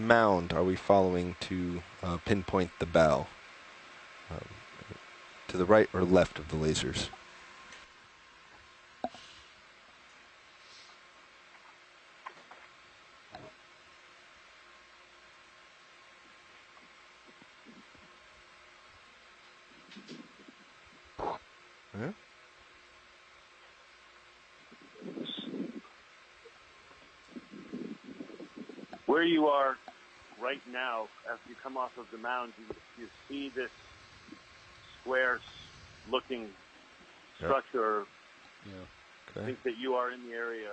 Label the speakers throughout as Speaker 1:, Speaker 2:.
Speaker 1: mound are we following to pinpoint the bow? To the right or left of the lasers? Huh?
Speaker 2: Where you are right now, after you come off of the mound, you see this square-looking structure.
Speaker 1: Yeah.
Speaker 2: Okay. I think that you are in the area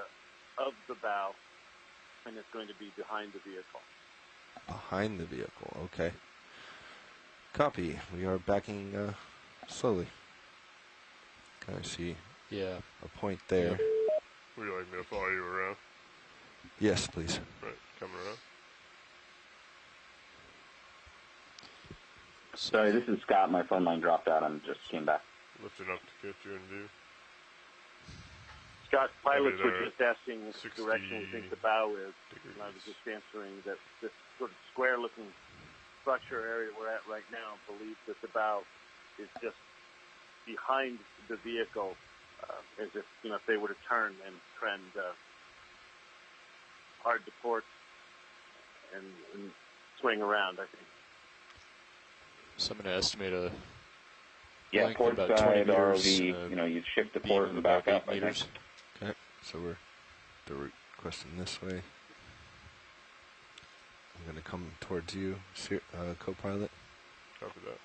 Speaker 2: of the bow, and it's going to be behind the vehicle.
Speaker 1: Behind the vehicle, okay. Copy. We are backing slowly. Can I see a point there?
Speaker 3: Would you like me to follow you around?
Speaker 1: Yes, please.
Speaker 3: Right, coming around.
Speaker 4: Sorry, this is Scott. My phone line dropped out. I just came back.
Speaker 3: Lifting up to get you in view.
Speaker 2: Scott, pilots were just asking which direction we think the bow is. And I was just answering that this sort of square-looking structure area we're at right now believes that the bow is just behind the vehicle, as if, if they were to turn and trend hard to port and swing around, I think.
Speaker 5: So I'm going to estimate a
Speaker 4: length port about 20 meters. ROV, you'd shift the port and back up.
Speaker 1: Meters. Okay, so we're requesting this way. I'm going to come towards you, co-pilot.
Speaker 3: Copy that.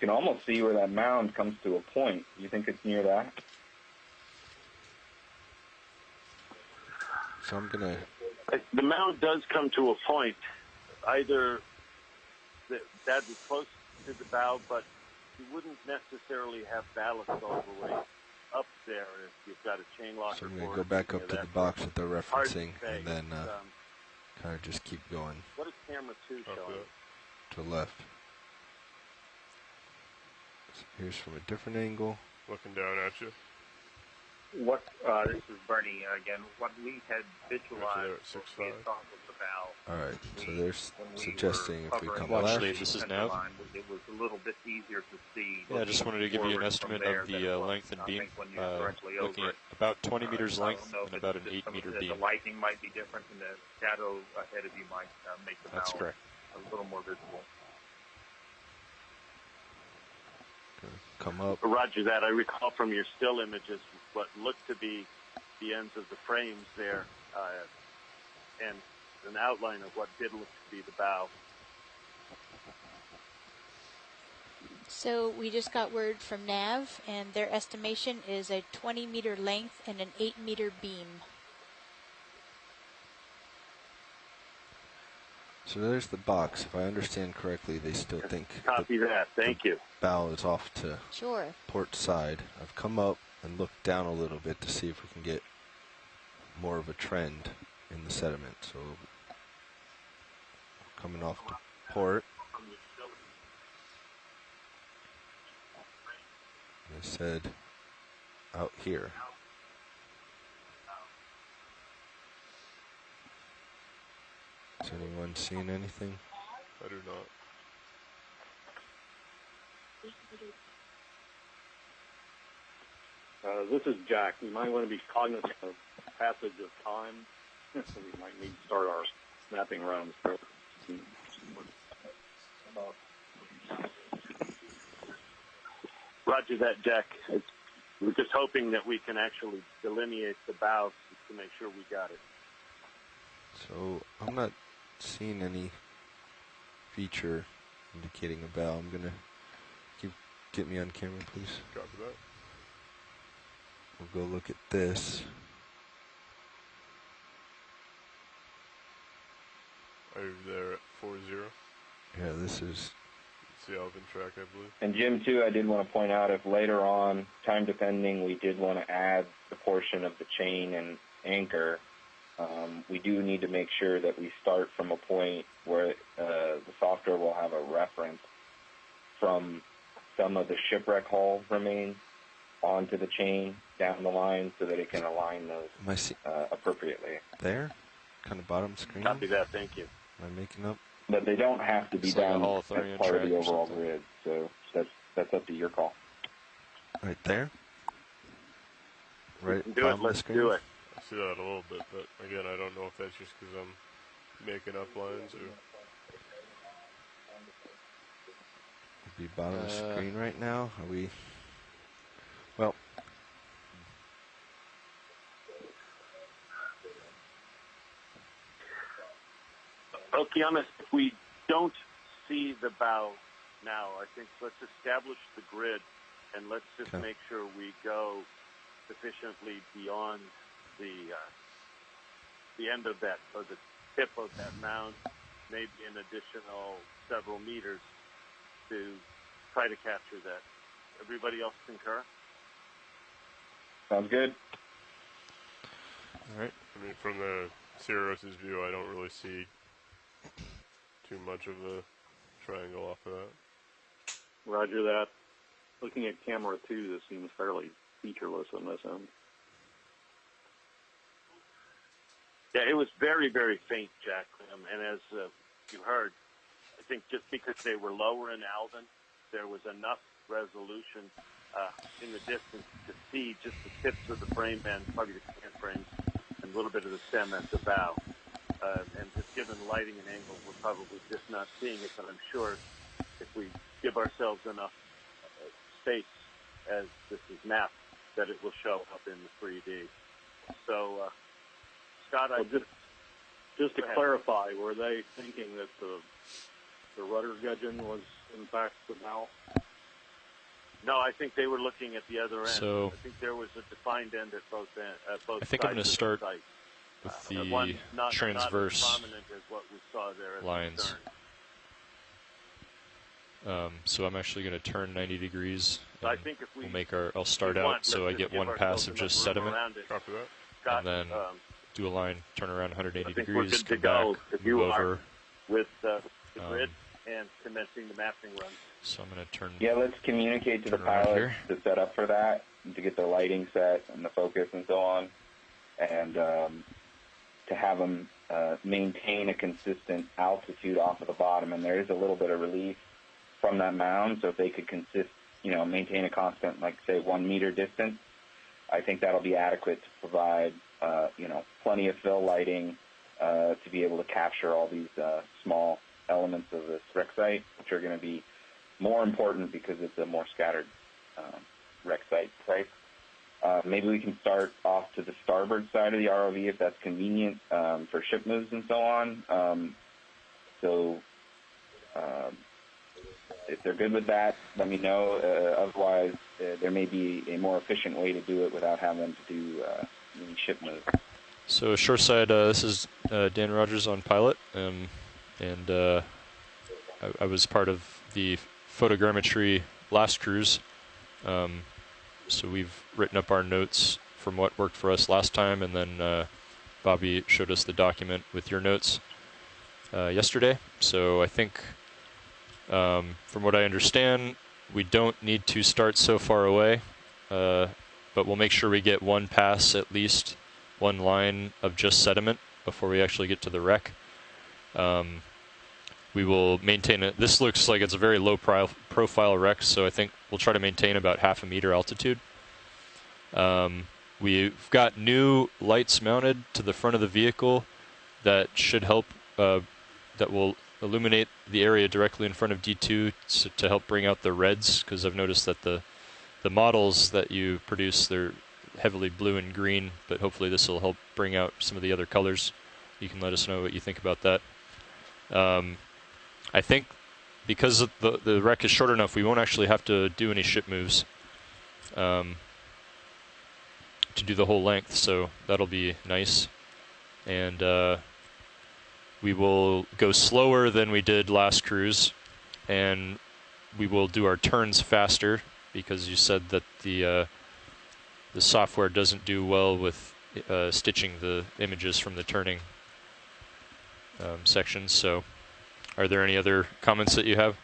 Speaker 4: You can almost see where that mound comes to a point. You think it's near that?
Speaker 1: So I'm going
Speaker 2: to... The mound does come to a point. Either that'd be close to the bow, but you wouldn't necessarily have ballast all the way up there if you've got a chain locker.
Speaker 1: So I'm going to go back up to the box that they're referencing and then kind of just keep going.
Speaker 2: What is camera 2 showing?
Speaker 1: To the left. So here's from a different angle.
Speaker 3: Looking down at you.
Speaker 6: This is Bernie again. What we had visualized was based off of the bow.
Speaker 1: Alright, so they're suggesting if we come
Speaker 5: left.
Speaker 1: left.
Speaker 5: This is nav.
Speaker 6: It was a little bit easier to see.
Speaker 5: Yeah, I just wanted to give you an estimate of the length and beam. Looking at about 20 meters length and about an 8 meter beam.
Speaker 6: The lighting might be different and the shadow ahead of you might make the bow
Speaker 5: correct.
Speaker 6: A little more visible.
Speaker 1: Come up.
Speaker 2: Roger that. I recall from your still images what looked to be the ends of the frames there, and an outline of what did look to be the bow.
Speaker 7: So we just got word from Nav, and their estimation is a 20-meter length and an 8-meter beam.
Speaker 1: So there's the box. If I understand correctly, they still think
Speaker 2: Copy that. Thank you.
Speaker 1: Bow is off to
Speaker 7: sure.
Speaker 1: port side. I've come up and looked down a little bit to see if we can get more of a trend in the sediment. So coming off to port. They said out here. Is anyone seeing anything?
Speaker 3: I do not.
Speaker 8: This is Jack. We might want to be cognizant of passage of time, so we might need to start our snapping runs.
Speaker 2: Roger that, Jack. We're just hoping that we can actually delineate the bow to make sure we got it.
Speaker 1: So I'm not seeing any feature indicating a bow. I'm gonna get me on camera, please.
Speaker 3: Copy that.
Speaker 1: We'll go look at this.
Speaker 3: Are you there at 40?
Speaker 1: Yeah, this is...
Speaker 3: It's the Alvin track, I believe.
Speaker 4: And Jim, too, I did want to point out if later on, time depending, we did want to add the portion of the chain and anchor, we do need to make sure that we start from a point where the software will have a reference from some of the shipwreck hull remains onto the chain down the line so that it can align those appropriately.
Speaker 1: There? Kind of bottom screen?
Speaker 2: Copy that, thank you.
Speaker 1: Am I making up?
Speaker 4: But they don't have to be
Speaker 5: It's
Speaker 4: done
Speaker 5: like
Speaker 4: as part of the overall grid, so that's up to your call.
Speaker 1: Right there? Right
Speaker 2: do it, let's do it.
Speaker 3: I see that a little bit, but again, I don't know if that's just because I'm making up lines or...
Speaker 1: Be bottom of screen right now. Are we? Well,
Speaker 2: Okeanos, if we don't see the bow now, I think let's establish the grid and let's just make sure we go sufficiently beyond the end of that, or the tip of that mound, maybe an additional several meters to try to capture that. Everybody else concur?
Speaker 4: Sounds good.
Speaker 5: All right.
Speaker 3: I mean, from the CRS's view, I don't really see too much of a triangle off of that.
Speaker 8: Roger that. Looking at camera 2, this seems fairly featureless on this end.
Speaker 2: Yeah, it was very, very faint, Jack. And as you heard, I think just because they were lower in Alvin, there was enough resolution in the distance to see just the tips of the frame and probably the can frames and a little bit of the stem at the bow. And just given lighting and angle, we're probably just not seeing it, but I'm sure if we give ourselves enough space as this is mapped, that it will show up in the 3D. So, Scott,
Speaker 8: just to clarify, were they thinking that the rudder gudgeon was in fact the bow?
Speaker 2: No, I think they were looking at the other end.
Speaker 5: So
Speaker 2: I think there was a defined end at both
Speaker 5: I think I'm going to start with the transverse
Speaker 2: not as prominent as what we saw there at
Speaker 5: lines. So I'm actually going to turn 90 degrees.
Speaker 2: So I think if
Speaker 5: I'll start out so I get one pass of just sediment, and then do a line, turn around 180 degrees, come back, move over.
Speaker 2: With the grid and commencing the mapping run.
Speaker 5: So I'm going to turn.
Speaker 4: Yeah, let's communicate to the pilots to set up for that, and to get the lighting set and the focus and so on, and to have them maintain a consistent altitude off of the bottom. And there is a little bit of relief from that mound, so if they could maintain a constant, like say 1 meter distance, I think that'll be adequate to provide plenty of fill lighting to be able to capture all these small elements of this wreck site, which are going to be more important because it's a more scattered wreck site, right? Maybe we can start off to the starboard side of the ROV if that's convenient for ship moves and so on. If they're good with that, let me know. Otherwise, there may be a more efficient way to do it without having to do any ship moves.
Speaker 5: So shoreside, this is Dan Rogers on pilot, and I was part of the photogrammetry last cruise. So we've written up our notes from what worked for us last time, and then Bobby showed us the document with your notes yesterday. So I think, from what I understand, we don't need to start so far away, but we'll make sure we get one pass, at least one line of just sediment before we actually get to the wreck. We will maintain it. This looks like it's a very low profile wreck, so I think we'll try to maintain about 0.5 meter altitude. We've got new lights mounted to the front of the vehicle that should help, that will illuminate the area directly in front of D2 to help bring out the reds, because I've noticed that the models that you produce, they're heavily blue and green, but hopefully this will help bring out some of the other colors. You can let us know what you think about that. I think because the wreck is short enough, we won't actually have to do any ship moves to do the whole length, so that'll be nice. And we will go slower than we did last cruise, and we will do our turns faster, because you said that the software doesn't do well with stitching the images from the turning sections. So are there any other comments that you have?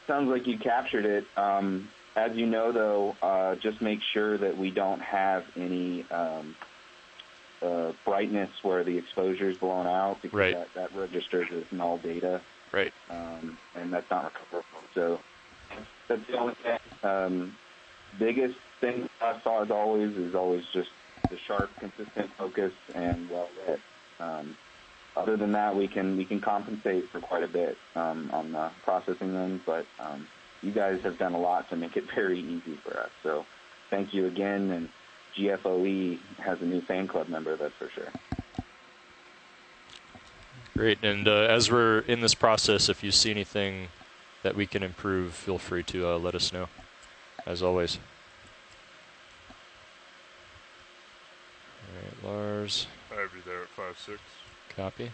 Speaker 4: Sounds like you captured it. As you know, though, just make sure that we don't have any brightness where the exposure is blown out, because that registers as null data.
Speaker 5: Right.
Speaker 4: And that's not recoverable. So that's the only thing. Biggest thing I saw is always just the sharp, consistent focus and well lit. Other than that, we can compensate for quite a bit on the processing end, but you guys have done a lot to make it very easy for us. So thank you again, and GFOE has a new fan club member, that's for sure.
Speaker 5: Great, and as we're in this process, if you see anything that we can improve, feel free to let us know, as always. All right, Lars.
Speaker 3: I'll be there at 5-6.
Speaker 5: Copy.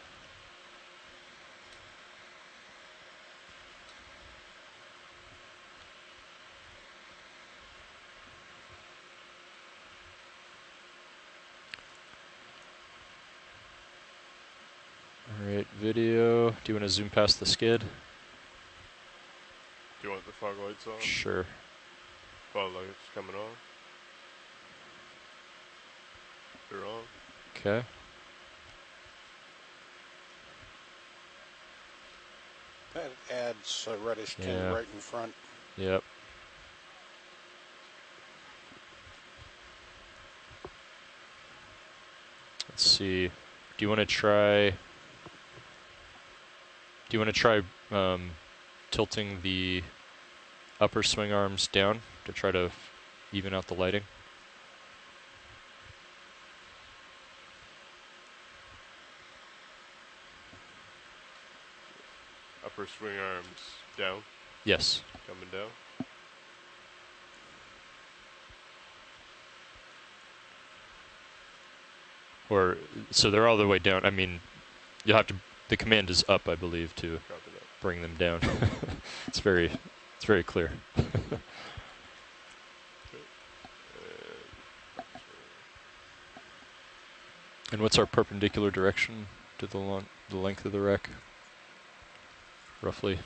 Speaker 5: All right, video. Do you want to zoom past the skid?
Speaker 3: Do you want the fog lights on?
Speaker 5: Sure.
Speaker 3: Fog lights coming on. They're on.
Speaker 5: Okay.
Speaker 9: That adds a reddish tint right in front.
Speaker 5: Yep. Let's see. Do you want to try tilting the upper swing arms down to try to even out the lighting?
Speaker 3: Upper swing arms down?
Speaker 5: Yes.
Speaker 3: Coming down?
Speaker 5: Or, so they're all the way down. I mean, you'll have to, the command is up, I believe, to bring them down. It's very clear. And what's our perpendicular direction to the length of the wreck? Roughly.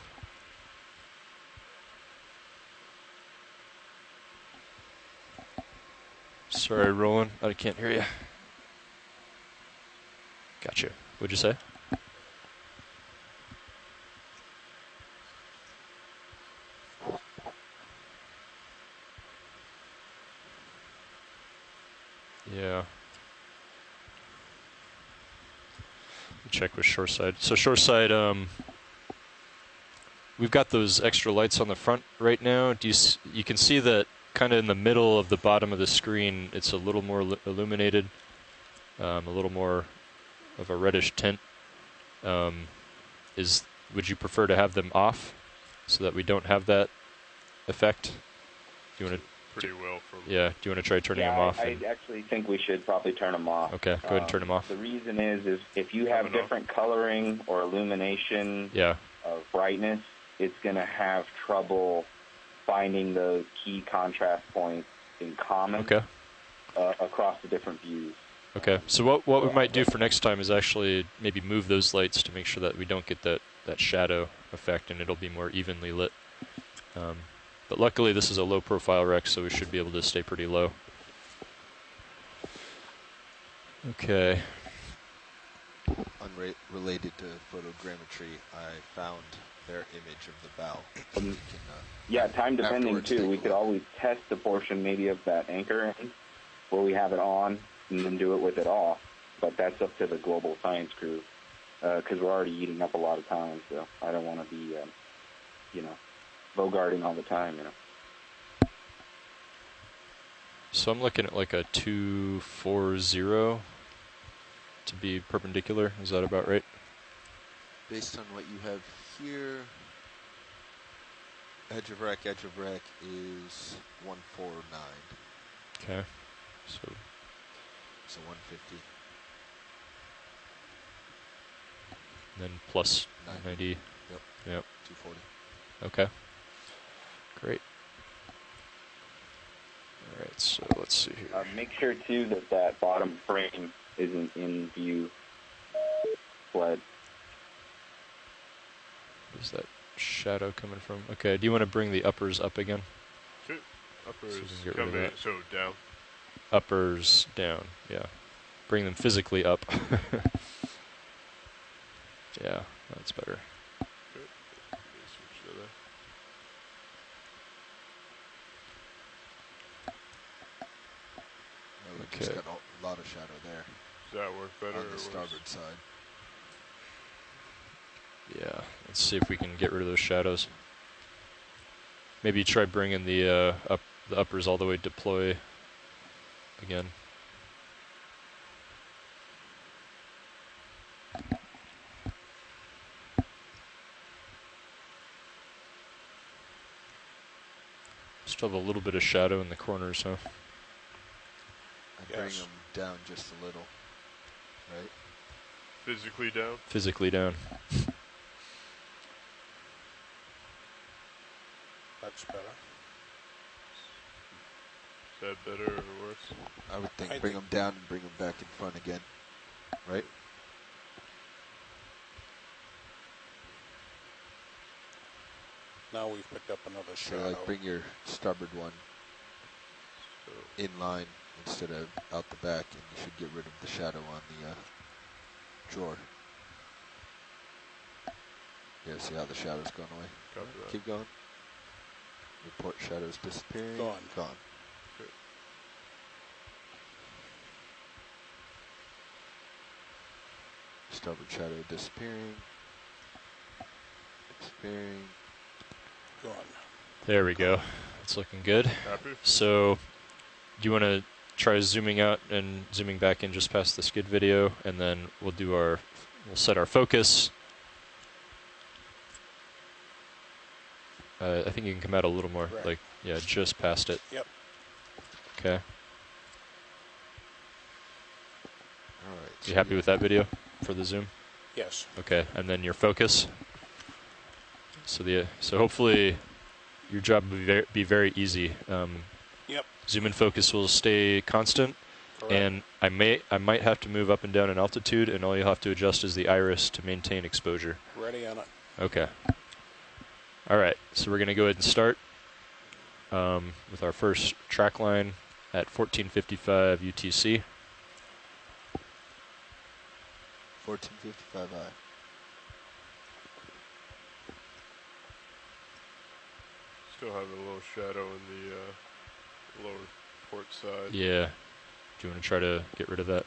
Speaker 5: Sorry, Roland, I can't hear you. Gotcha. What'd you say? Yeah. Check with shoreside. So shoreside, we've got those extra lights on the front right now. You can see that kind of in the middle of the bottom of the screen, it's a little more illuminated, a little more of a reddish tint. Would you prefer to have them off so that we don't have that effect? Do you want to?
Speaker 3: Pretty well from.
Speaker 5: Yeah. Do you want to try turning them off?
Speaker 4: I actually think we should probably turn them off.
Speaker 5: Okay. Go ahead and turn them off.
Speaker 4: The reason is if you have different coloring or illumination of brightness, it's going to have trouble finding the key contrast points in common across the different views.
Speaker 5: Okay, so what we might do for next time is actually maybe move those lights to make sure that we don't get that shadow effect, and it'll be more evenly lit. But luckily this is a low profile wreck, so we should be able to stay pretty low. Okay.
Speaker 1: Unrelated to photogrammetry, I found their image of the bow.
Speaker 4: Yeah, time depending too. We could always test the portion maybe of that anchor end where we have it on and then do it with it off. But that's up to the global science crew because we're already eating up a lot of time. So I don't want to be, bogarting all the time.
Speaker 5: So I'm looking at like a 240 to be perpendicular. Is that about right?
Speaker 1: Based on what you have here, edge of wreck is 149.
Speaker 5: Okay. So
Speaker 1: 150.
Speaker 5: And then plus 90.
Speaker 1: Yep. 240.
Speaker 5: Okay. Great. All right. So let's see here.
Speaker 4: Make sure too that bottom frame isn't in view. Fled.
Speaker 5: Where's that shadow coming from? Okay, do you want to bring the uppers up again?
Speaker 3: Sure. Uppers
Speaker 5: so
Speaker 3: come in, so down.
Speaker 5: Uppers down, yeah. Bring them physically up. Yeah, that's better.
Speaker 3: Okay. Switch to that.
Speaker 1: Oh, we just got a lot of shadow there.
Speaker 3: Does that work better?
Speaker 1: On the starboard side.
Speaker 5: Yeah, let's see if we can get rid of those shadows. Maybe try bringing the uppers all the way deploy again. Still have a little bit of shadow in the corners, huh?
Speaker 1: I bring them down just a little, right?
Speaker 3: Physically down?
Speaker 5: Physically down.
Speaker 9: That's better.
Speaker 3: Is that better or worse?
Speaker 1: I would think bring them down and bring them back in front again, right?
Speaker 9: Now we've picked up another shadow.
Speaker 1: So like bring your starboard one in line instead of out the back, and you should get rid of the shadow on the drawer. Yeah, see how the shadow's gone away? Keep going. Report shadows disappearing.
Speaker 9: Gone.
Speaker 1: Gone.
Speaker 3: Good.
Speaker 1: Starboard shadow disappearing. Disappearing.
Speaker 9: Gone.
Speaker 5: There we go. It's looking good.
Speaker 3: Happy?
Speaker 5: So, do you want to try zooming out and zooming back in just past the skid video, and then we'll set our focus. I think you can come out a little more, like, yeah, just past it.
Speaker 9: Yep.
Speaker 5: Okay.
Speaker 1: All right.
Speaker 5: You happy with that video for the zoom?
Speaker 9: Yes.
Speaker 5: Okay, and then your focus. So hopefully your job will be very easy.
Speaker 9: Yep.
Speaker 5: Zoom and focus will stay constant.
Speaker 9: Correct.
Speaker 5: And I might have to move up and down in altitude, and all you'll have to adjust is the iris to maintain exposure.
Speaker 9: Ready on it.
Speaker 5: Okay. All right, so we're going to go ahead and start with our first track line at 1455 UTC.
Speaker 1: 1455 I.
Speaker 3: Still have a little shadow in the lower port side.
Speaker 5: Yeah. Do you want to try to get rid of that?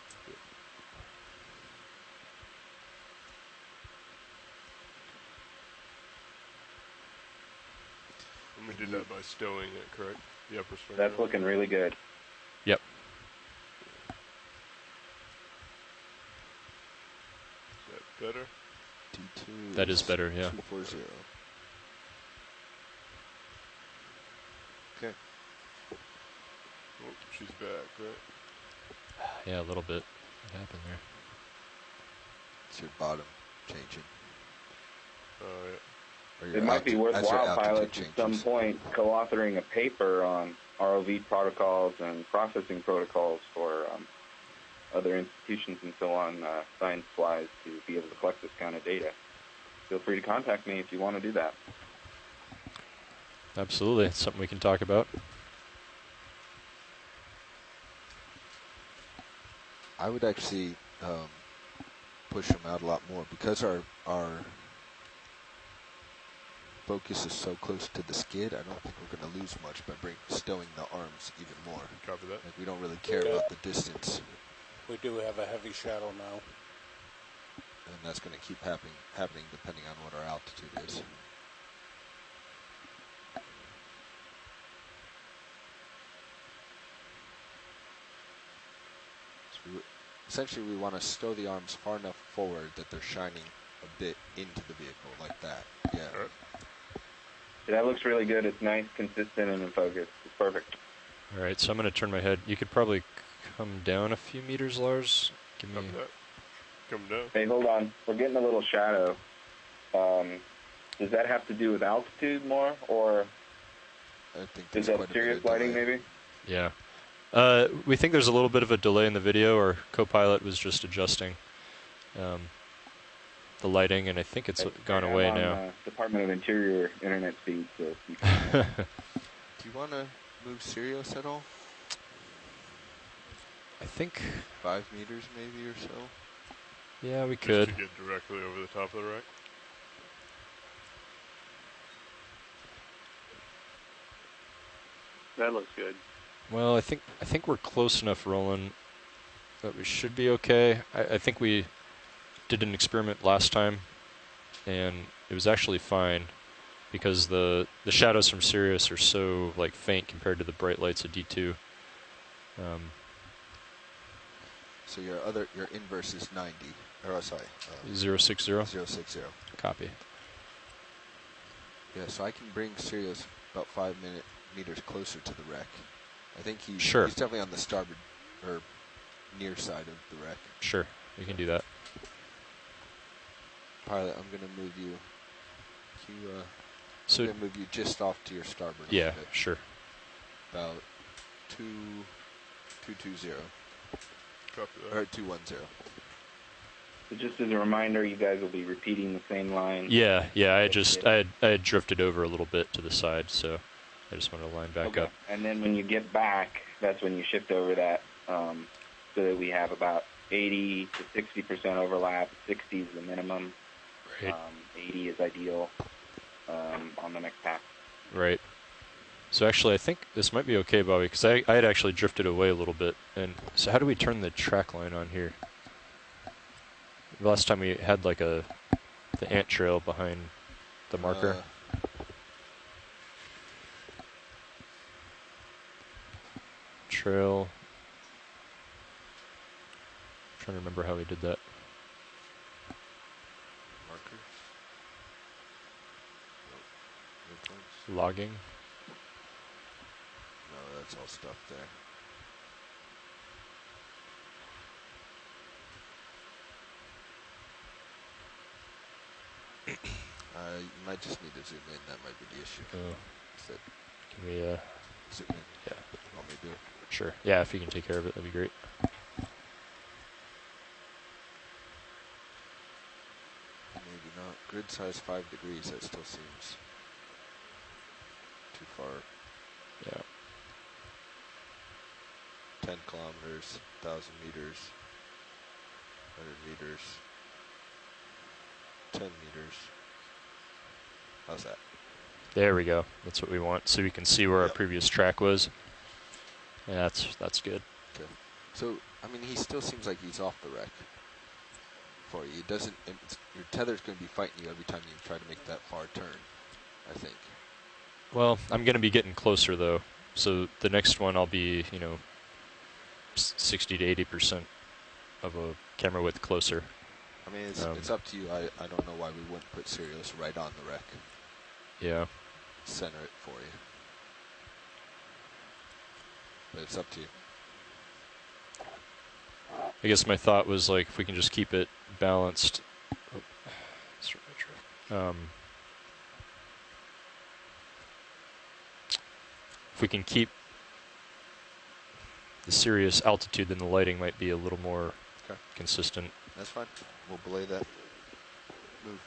Speaker 3: And we did that by stowing it, correct? The upper string.
Speaker 4: That's looking really good.
Speaker 5: Yep.
Speaker 3: Is that better?
Speaker 1: T2.
Speaker 5: That is better, yeah.
Speaker 1: 240. Okay.
Speaker 3: Oh, she's back, right?
Speaker 5: Yeah, a little bit. What happened there?
Speaker 1: It's your bottom changing.
Speaker 3: Oh, yeah.
Speaker 4: It might be worthwhile, pilots, at some point, co-authoring a paper on ROV protocols and processing protocols for other institutions and so on, science-wise, to be able to collect this kind of data. Feel free to contact me if you want to do that.
Speaker 5: Absolutely. It's something we can talk about.
Speaker 1: I would actually push them out a lot more because our focus is so close to the skid. I don't think we're going to lose much by stowing the arms even more.
Speaker 3: Copy that.
Speaker 1: Like, we don't really care about the distance.
Speaker 9: We do have a heavy shadow now.
Speaker 1: And that's going to keep happening depending on what our altitude is. So essentially, we want to stow the arms far enough forward that they're shining a bit into the vehicle, like that. Yeah.
Speaker 3: All right.
Speaker 4: That looks really good. It's nice, consistent, and in focus. It's perfect.
Speaker 5: All right, so I'm going to turn my head. You could probably come down a few meters, Lars. Give me.
Speaker 3: Come down.
Speaker 4: Hey, hold on. We're getting a little shadow. Does that have to do with altitude more, or
Speaker 1: I think
Speaker 4: is that serious lighting maybe?
Speaker 5: Yeah. We think there's a little bit of a delay in the video. Our co-pilot was just adjusting the lighting, and I think it's gone away now.
Speaker 4: Department of Interior internet speed. So
Speaker 1: do you want to move Sirius at all?
Speaker 5: I think
Speaker 1: 5 meters maybe or so.
Speaker 5: Yeah, we could.
Speaker 3: Just to get directly over the top of the wreck.
Speaker 8: That looks good.
Speaker 5: Well, I think we're close enough, Roland, that we should be okay. I think we did an experiment last time, and it was actually fine because the shadows from Sirius are so like faint compared to the bright lights of D2.
Speaker 1: So your inverse is 90. Or sorry.
Speaker 5: 060.
Speaker 1: 060.
Speaker 5: Copy.
Speaker 1: Yeah, so I can bring Sirius about 5 meters closer to the wreck. I think he's definitely on the starboard or near side of the wreck.
Speaker 5: Sure, you can do that.
Speaker 1: Pilot, I'm going to move you. I'm going to move you just off to your starboard.
Speaker 5: Yeah, sure.
Speaker 1: About 220.
Speaker 3: Copy that.
Speaker 1: Or 210.
Speaker 4: So just as a reminder, you guys will be repeating the same line.
Speaker 5: Yeah. I had drifted over a little bit to the side, so I just wanted to line back up.
Speaker 4: And then when you get back, that's when you shift over that, so that we have about 80 to 60% overlap. 60 is the minimum.
Speaker 5: Right.
Speaker 4: 80 is ideal on the next pass.
Speaker 5: Right. So actually, I think this might be okay, Bobby, because I had actually drifted away a little bit. And so how do we turn the track line on here? The last time we had like the ant trail behind the marker. Trail. I'm trying to remember how we did that.
Speaker 1: Marker.
Speaker 5: Logging.
Speaker 1: No, that's all stuff there. You might just need to zoom in. That might be the issue.
Speaker 5: Oh. Can we
Speaker 1: zoom in?
Speaker 5: Yeah.
Speaker 1: Want me to do it?
Speaker 5: Sure. Yeah, if you can take care of it, that'd be great.
Speaker 1: Maybe not. Grid size 5 degrees. That still seems too far.
Speaker 5: Yeah.
Speaker 1: 10 kilometers, 1,000 meters, 100 meters, 10 meters. How's that?
Speaker 5: There we go. That's what we want. So we can see where our previous track was. Yeah, that's good.
Speaker 1: Okay. So, I mean, he still seems like he's off the wreck for you. It doesn't. Your tether's going to be fighting you every time you try to make that far turn, I think.
Speaker 5: Well, I'm going to be getting closer though. So the next one I'll be, 60 to 80% of a camera width closer.
Speaker 1: I mean, it's up to you. I don't know why we wouldn't put Sirius right on the wreck.
Speaker 5: Yeah.
Speaker 1: Center it for you. But it's up to you.
Speaker 5: I guess my thought was like if we can just keep it balanced. If we can keep the Sirius altitude, then the lighting might be a little more consistent.
Speaker 1: That's fine. We'll belay that. Move.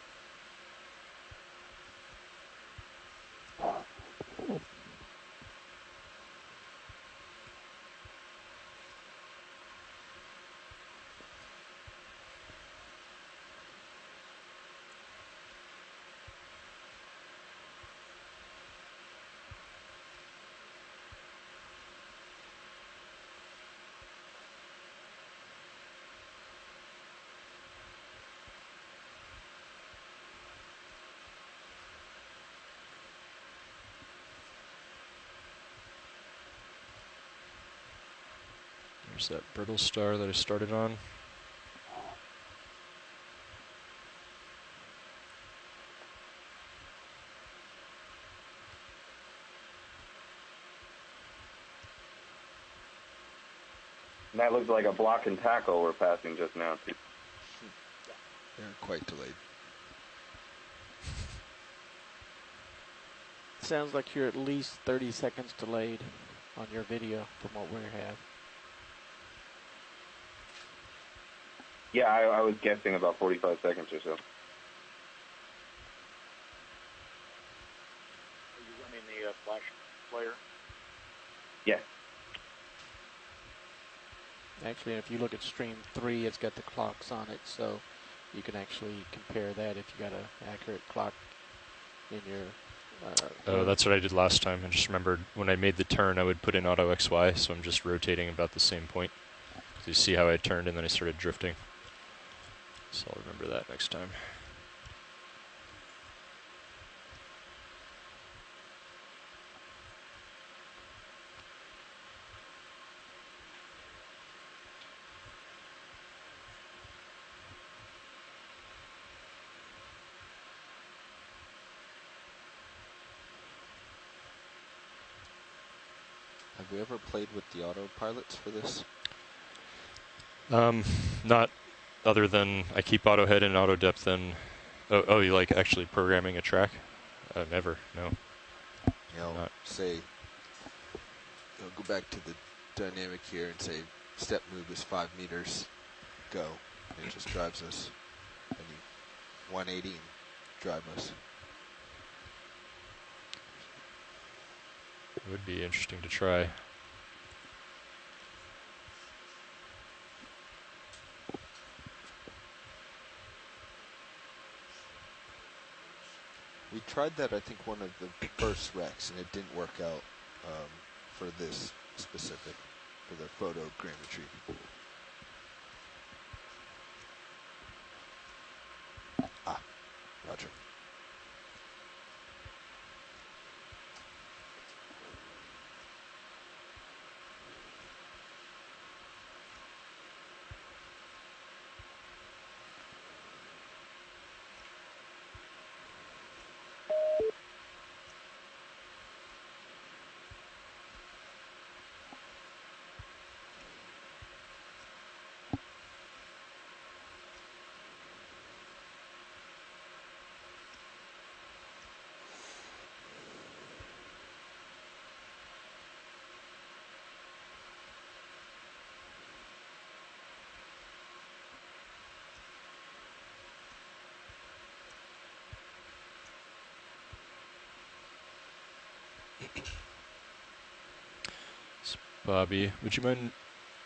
Speaker 5: There's that brittle star that I started on.
Speaker 4: And that looks like a block and tackle we're passing just now, too.
Speaker 1: They're quite delayed.
Speaker 10: Sounds like you're at least 30 seconds delayed. on your video from what we have.
Speaker 4: Yeah, I was guessing about 45 seconds or so.
Speaker 8: Are you running the flash player?
Speaker 4: Yes.
Speaker 10: Actually, if you look at stream 3, it's got the clocks on it, so you can actually compare that if you got an accurate clock in your...
Speaker 5: Oh, that's what I did last time. I just remembered when I made the turn, I would put in auto XY, so I'm just rotating about the same point. So you see how I turned and then I started drifting. So I'll remember that next time.
Speaker 1: Have we ever played with the autopilots for this?
Speaker 5: Not other than I keep auto head and auto depth and... Oh, you like actually programming a track? Never, no.
Speaker 1: Not. Say, go back to the dynamic here and say step move is 5 meters, go. And it just drives us. And you 180 and drive us.
Speaker 5: It would be interesting to try.
Speaker 1: We tried that, I think, one of the first wrecks, and it didn't work out for this specific, for the photogrammetry. Ah, roger.
Speaker 5: Bobby, would you mind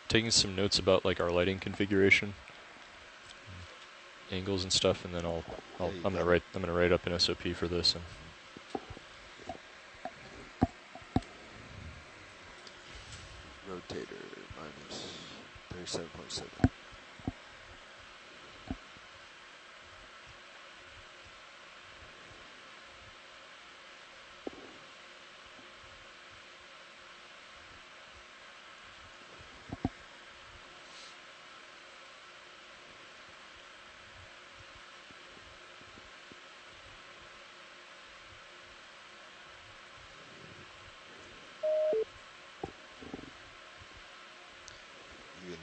Speaker 5: taking some notes about like our lighting configuration, angles and stuff, and then I'm gonna write up an SOP for this. And
Speaker 1: Rotator minus 37.7.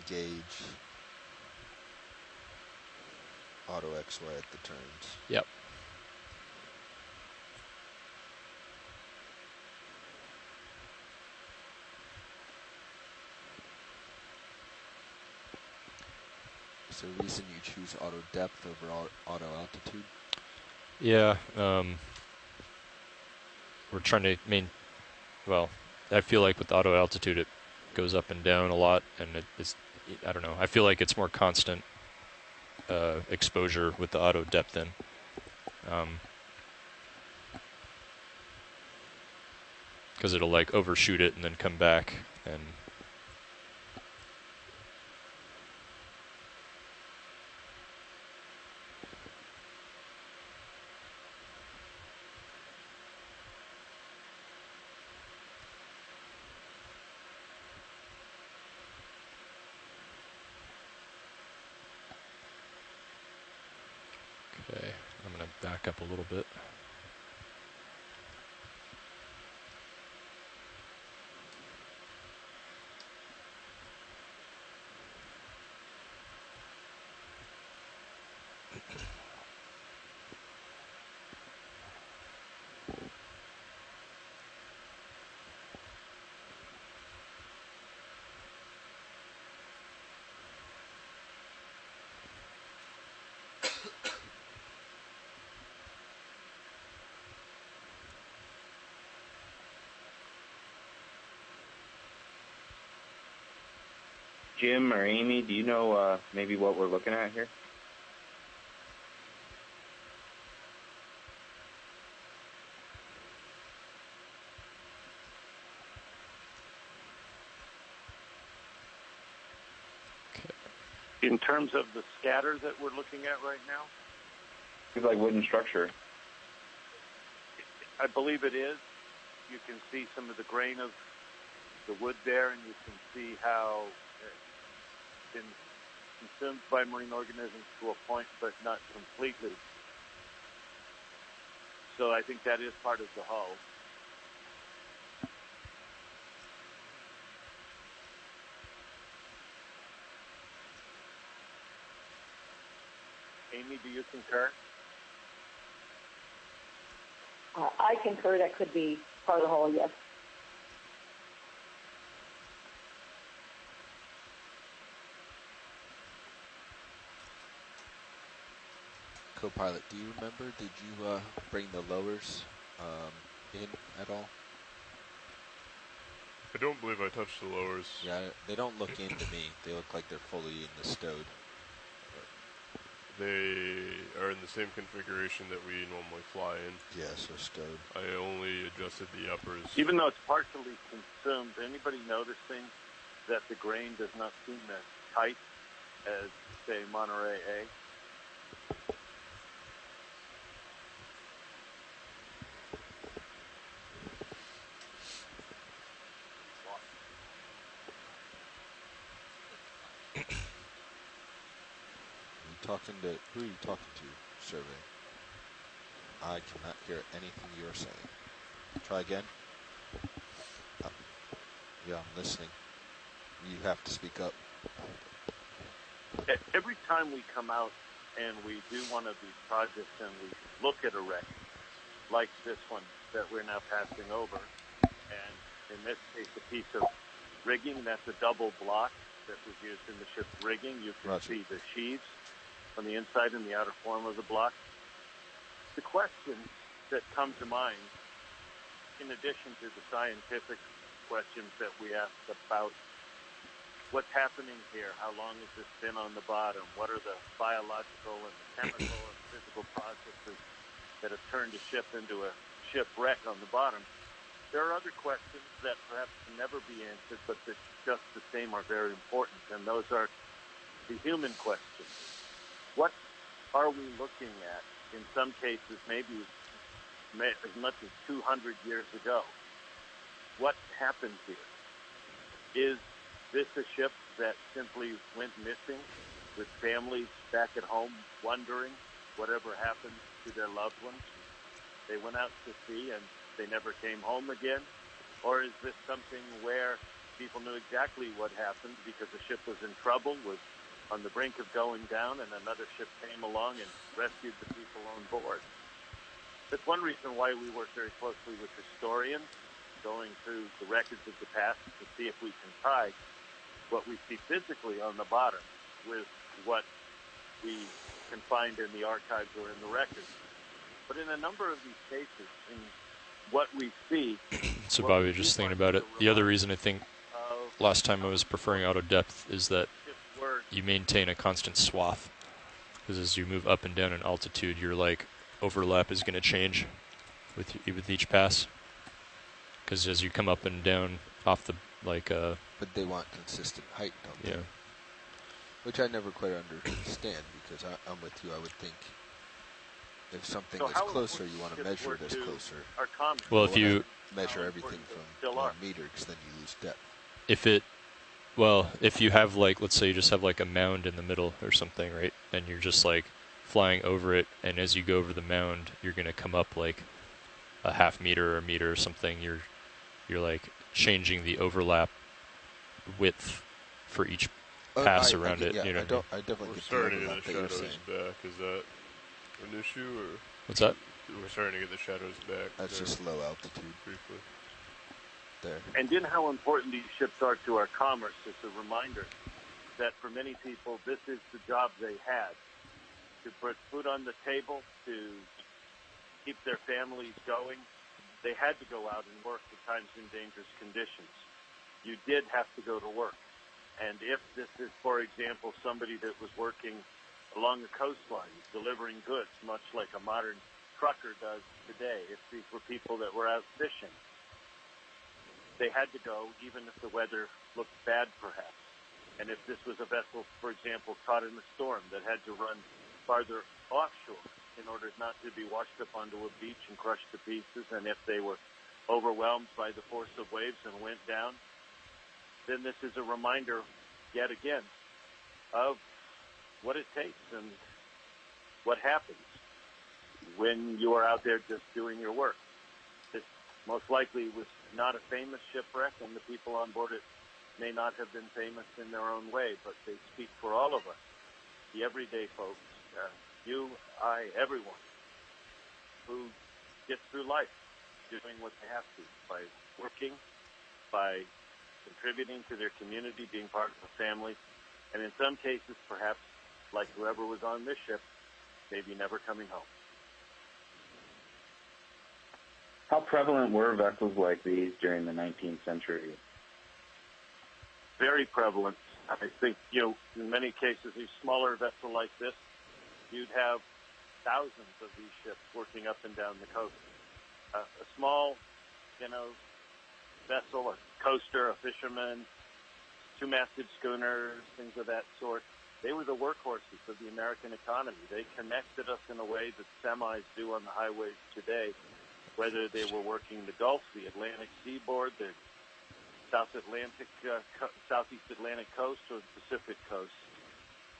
Speaker 1: Engage auto XY at the turns.
Speaker 5: Yep.
Speaker 1: Is there a reason you choose auto depth over auto altitude?
Speaker 5: Yeah, we're trying to well, I feel like with auto altitude it goes up and down a lot, and I don't know, I feel like it's more constant exposure with the auto depth in. Because it'll like overshoot it and then come back, and okay, I'm going to back up a little bit.
Speaker 4: Jim or Amy, do you know maybe what we're looking at here?
Speaker 2: In terms of the scatter that we're looking at right now?
Speaker 4: It's like wooden structure.
Speaker 2: I believe it is. You can see some of the grain of the wood there, and you can see how it's been consumed by marine organisms to a point, but not completely. So I think that is part of the hull. Amy, do you concur?
Speaker 11: I concur that could be part of the hull, yes.
Speaker 1: Co-pilot, do you remember, did you bring the lowers in at all?
Speaker 3: I don't believe I touched the lowers.
Speaker 1: Yeah, they don't look in to me. They look like they're fully in the stowed.
Speaker 3: They are in the same configuration that we normally fly in.
Speaker 1: Yeah, so stowed.
Speaker 3: I only adjusted the uppers.
Speaker 2: Even though it's partially consumed, anybody noticing that the grain does not seem as tight as, say, Monterey A?
Speaker 1: Who are you talking to, survey? I cannot hear anything you're saying. Try again. Yeah, I'm listening. You have to speak up.
Speaker 2: Every time we come out and we do one of these projects and we look at a wreck, like this one that we're now passing over, and in this case a piece of rigging, that's a double block that was used in the ship's rigging. You can see the sheaves on the inside and the outer form of the block. The questions that come to mind, in addition to the scientific questions that we ask about what's happening here, how long has this been on the bottom, what are the biological and the chemical and physical processes that have turned a ship into a shipwreck on the bottom, there are other questions that perhaps can never be answered, but that just the same are very important, and those are the human questions. What are we looking at? In some cases, maybe as much as 200 years ago. What happened here? Is this a ship that simply went missing with families back at home wondering whatever happened to their loved ones? They went out to sea and they never came home again? Or is this something where people knew exactly what happened because the ship was in trouble, was on the brink of going down, and another ship came along and rescued the people on board? That's one reason why we work very closely with historians, going through the records of the past to see if we can tie what we see physically on the bottom with what we can find in the archives or in the records. But in a number of these cases, in what we see...
Speaker 5: So Bobby, just thinking about it, the other reason I think last time I was preferring auto depth is that you maintain a constant swath. Because as you move up and down in altitude, your overlap is going to change with each pass. Because as you come up and down off the
Speaker 1: but they want consistent height, don't they?
Speaker 5: Yeah.
Speaker 1: Which I never quite understand, because I'm with you. I would think if something is closer, you want to measure it as closer.
Speaker 5: Well, if you
Speaker 1: measure everything from 1 meter, because then you lose depth.
Speaker 5: If you have let's say you just have a mound in the middle or something, right? And you're just flying over it, and as you go over the mound, you're going to come up a half meter or a meter or something. You're changing the overlap width for each pass around it.
Speaker 1: Yeah,
Speaker 5: you know
Speaker 1: I definitely
Speaker 3: We're
Speaker 1: get
Speaker 3: starting to
Speaker 1: the
Speaker 3: get the shadows back. Is that an issue, or
Speaker 5: what's that?
Speaker 3: We're starting to get the shadows back.
Speaker 1: That's just low altitude.
Speaker 3: Briefly.
Speaker 1: There.
Speaker 2: And in how important these ships are to our commerce, it's a reminder that for many people, this is the job they had, to put food on the table, to keep their families going. They had to go out and work at times in dangerous conditions. You did have to go to work. And if this is, for example, somebody that was working along the coastline, delivering goods, much like a modern trucker does today, if these were people that were out fishing, they had to go even if the weather looked bad, perhaps. And if this was a vessel, for example, caught in a storm that had to run farther offshore in order not to be washed up onto a beach and crushed to pieces, and if they were overwhelmed by the force of waves and went down, then this is a reminder, yet again, of what it takes and what happens when you are out there just doing your work. This most likely was not a famous shipwreck, and the people on board it may not have been famous in their own way, but they speak for all of us, the everyday folks, you, I, everyone, who gets through life doing what they have to, by working, by contributing to their community, being part of a family, and in some cases, perhaps, like whoever was on this ship, maybe never coming home.
Speaker 4: How prevalent were vessels like these during the 19th century?
Speaker 2: Very prevalent. I think, in many cases, a smaller vessel like this, you'd have thousands of these ships working up and down the coast. A small, vessel, a coaster, a fisherman, two-masted schooners, things of that sort, they were the workhorses of the American economy. They connected us in a way that semis do on the highways today, whether they were working the Gulf, the Atlantic seaboard, the Southeast Atlantic coast, or the Pacific coast.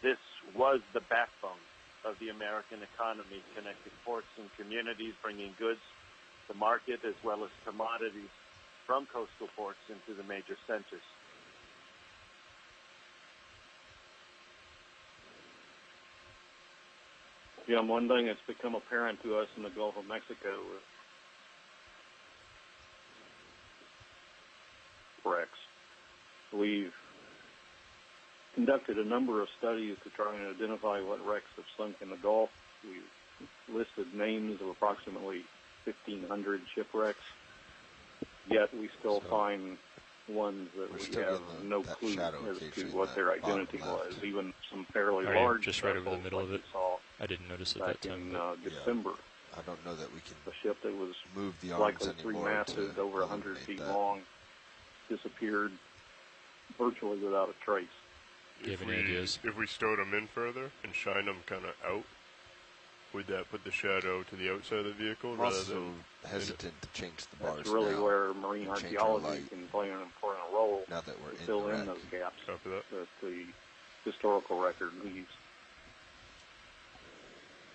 Speaker 2: This was the backbone of the American economy, connecting ports and communities, bringing goods to market as well as commodities from coastal ports into the major centers.
Speaker 8: Yeah, one thing that's become apparent to us in the Gulf of Mexico wrecks. We've conducted a number of studies to try and identify what wrecks have sunk in the Gulf. We've listed names of approximately 1,500 shipwrecks, yet we still find ones that we have no clue as to what their identity was, even some fairly large
Speaker 5: just right over the middle of it. I didn't notice at that time.
Speaker 8: In December.
Speaker 1: I don't know that we can
Speaker 8: a ship that was
Speaker 1: move the arms
Speaker 8: likely three-masted, over 100 feet long, disappeared virtually without a trace.
Speaker 5: Do you have any ideas?
Speaker 3: If we stowed them in further and shine them kind of out, would that put the shadow to the outside of the vehicle?
Speaker 1: I'm also hesitant to change the bars.
Speaker 8: That's really where marine archaeology can play an important role
Speaker 1: now that we're
Speaker 8: to fill in those gaps that the historical record leaves.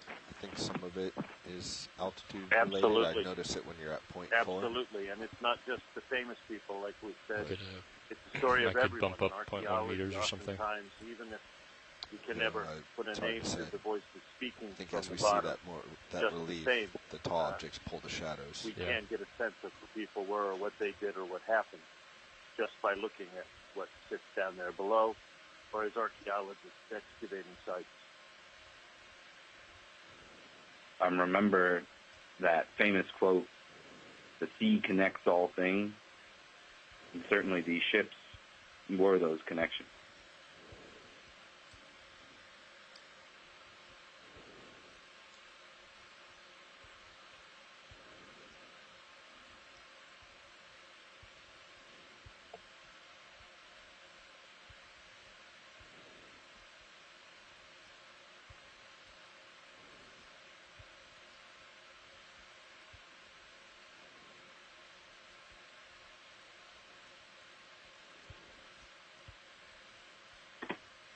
Speaker 1: I think some of it is altitude
Speaker 2: Absolutely.
Speaker 1: related. I notice it when you're at point 4.
Speaker 2: Absolutely, and it's not just the famous people, like we said. It's the story of everyone.
Speaker 5: Bump up 0.1 meters or something.
Speaker 2: Even if you can never put a name to the voice that's speaking,
Speaker 1: I think
Speaker 2: from
Speaker 1: as we
Speaker 2: the bottom,
Speaker 1: see that relief, the tall objects pull the shadows.
Speaker 2: We can get a sense of who people were, or what they did, or what happened, just by looking at what sits down there below, or as archaeologists excavating sites.
Speaker 4: Remember that famous quote, "The sea connects all things," and certainly these ships were those connections.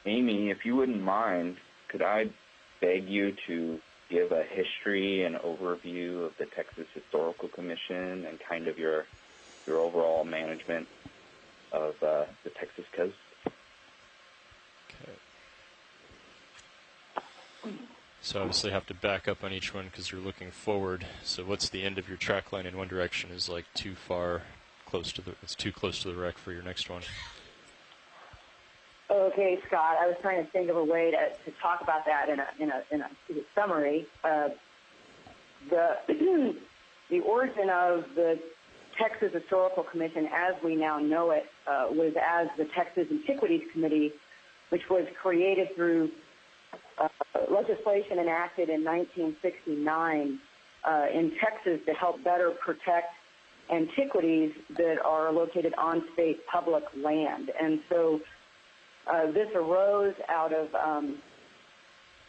Speaker 4: Amy, if you wouldn't mind, could I beg you to give a history and overview of the Texas Historical Commission and kind of your overall management of the Texas coast?
Speaker 5: Okay. So obviously have to back up on each one because you're looking forward. So what's the end of your track line in one direction is like too close to the wreck for your next one.
Speaker 11: Okay, Scott. I was trying to think of a way to talk about that in a summary. The origin of the Texas Historical Commission, as we now know it, was as the Texas Antiquities Committee, which was created through legislation enacted in 1969 in Texas to help better protect antiquities that are located on state public land. And so this arose out of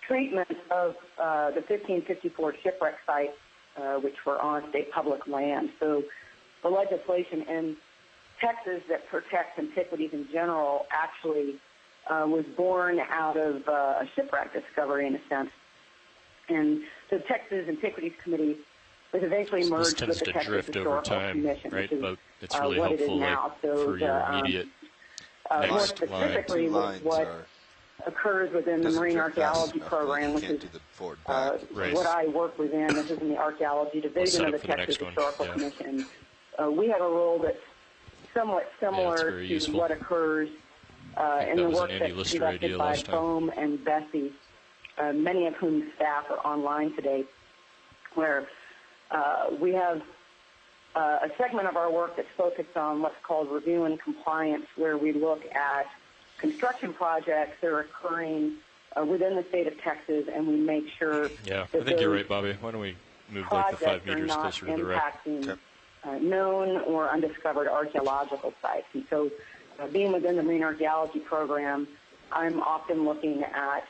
Speaker 11: treatment of the 1554 shipwreck sites, which were on state public land. So the legislation in Texas that protects antiquities in general actually was born out of a shipwreck discovery, in a sense. And the Texas Antiquities Committee was eventually merged with the Texas Historical Commission,
Speaker 5: right?
Speaker 11: Which is
Speaker 5: But it's really
Speaker 11: what it is
Speaker 5: helpful
Speaker 11: now. So
Speaker 5: for your immediate
Speaker 11: more
Speaker 5: next
Speaker 11: specifically,
Speaker 5: line.
Speaker 11: what occurs within the Marine Archaeology Program, which is what I work within. This is in the Archaeology Division of the Texas Historical Commission. We have a role that's somewhat similar to what occurs in the work that's conducted by Bohm and Bessie, many of whom staff are online today, where we have a segment of our work that's focused on what's called review and compliance, where we look at construction projects that are occurring within the state of Texas, and we make sure
Speaker 5: I think you're right, Bobby. Why don't we move like the 5 meters closer to the wreck?
Speaker 11: Known or undiscovered archaeological sites. And so being within the Marine Archaeology Program, I'm often looking at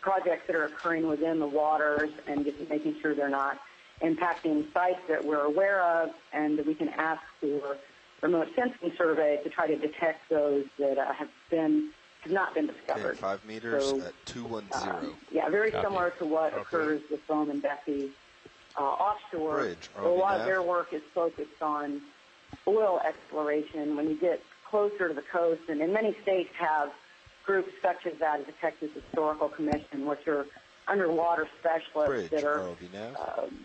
Speaker 11: projects that are occurring within the waters and just making sure they're not impacting sites that we're aware of, and that we can ask for remote sensing survey to try to detect those that have not been discovered.
Speaker 1: Okay, 5 meters at 210.
Speaker 11: Very similar to what occurs with Bohm and Bessie offshore.
Speaker 1: Bridge,
Speaker 11: a lot of their work is focused on oil exploration. When you get closer to the coast, and many states have groups such as that, as the Texas Historical Commission, which are underwater specialists that are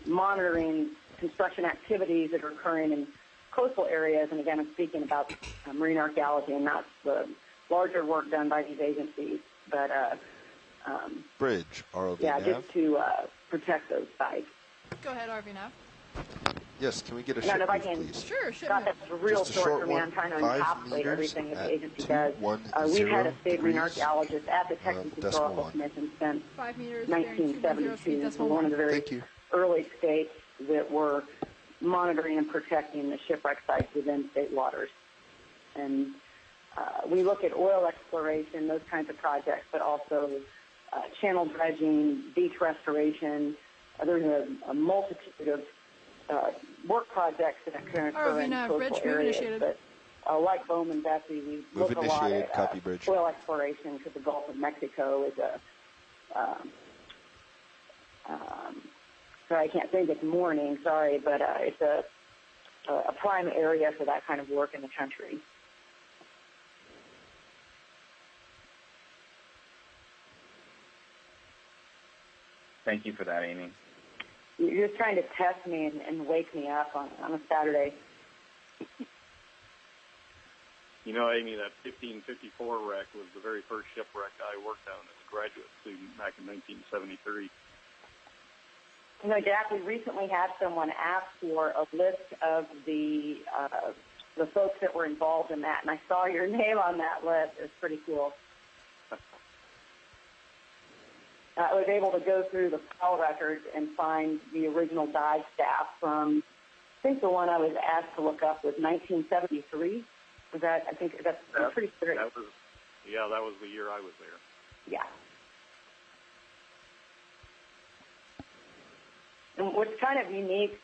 Speaker 11: monitoring construction activities that are occurring in coastal areas. And again, I'm speaking about marine archaeology and not the larger work done by these agencies, but
Speaker 1: Bridge, ROV
Speaker 11: just to protect those sites.
Speaker 12: Go ahead, RV now.
Speaker 1: Yes, can we get a ship move, please?
Speaker 12: Sure, ship
Speaker 11: God, that's real
Speaker 1: just a
Speaker 11: short
Speaker 1: short
Speaker 11: for me.
Speaker 1: one,
Speaker 11: I'm trying to
Speaker 1: 5
Speaker 11: encapsulate everything that the agency does.
Speaker 1: 210
Speaker 11: We've had a state marine
Speaker 1: degrees,
Speaker 11: archaeologist at the Texas Historical Commission since
Speaker 12: 5 meters,
Speaker 11: 1972. So one of the very early states that were monitoring and protecting the shipwreck sites within state waters. And we look at oil exploration, those kinds of projects, but also channel dredging, beach restoration. There's a multitude of work projects that occur in coastal areas. But like Bohm and Bessie, we look a lot at oil exploration, because the Gulf of Mexico is sorry, I can't think it's morning, sorry, but it's a prime area for that kind of work in the country.
Speaker 4: Thank you for that, Amy.
Speaker 11: You're just trying to test me and wake me up on a Saturday.
Speaker 8: You know, Amy, that 1554 wreck was the very first shipwreck I worked on as a graduate student back in 1973.
Speaker 11: You know, Jack, we recently had someone ask for a list of the folks that were involved in that, and I saw your name on that list. It was pretty cool. I was able to go through the file records and find the original dive staff from, I think the one I was asked to look up was 1973. Was that, I think that's pretty clear.
Speaker 8: That was the year I was there.
Speaker 11: Yeah. And what's kind of unique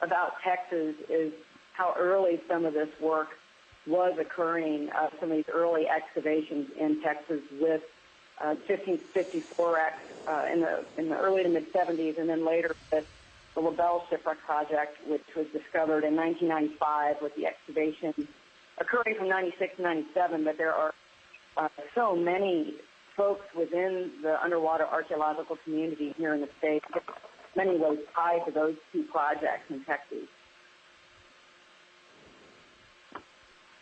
Speaker 11: about Texas is how early some of this work was occurring, some of these early excavations in Texas with 1554X in the early to mid-'70s, and then later with the LaBelle Shipwreck Project, which was discovered in 1995 with the excavation occurring from 96 to 97. But there are so many folks within the underwater archaeological community here in the state, many ways tied to those two projects in Texas.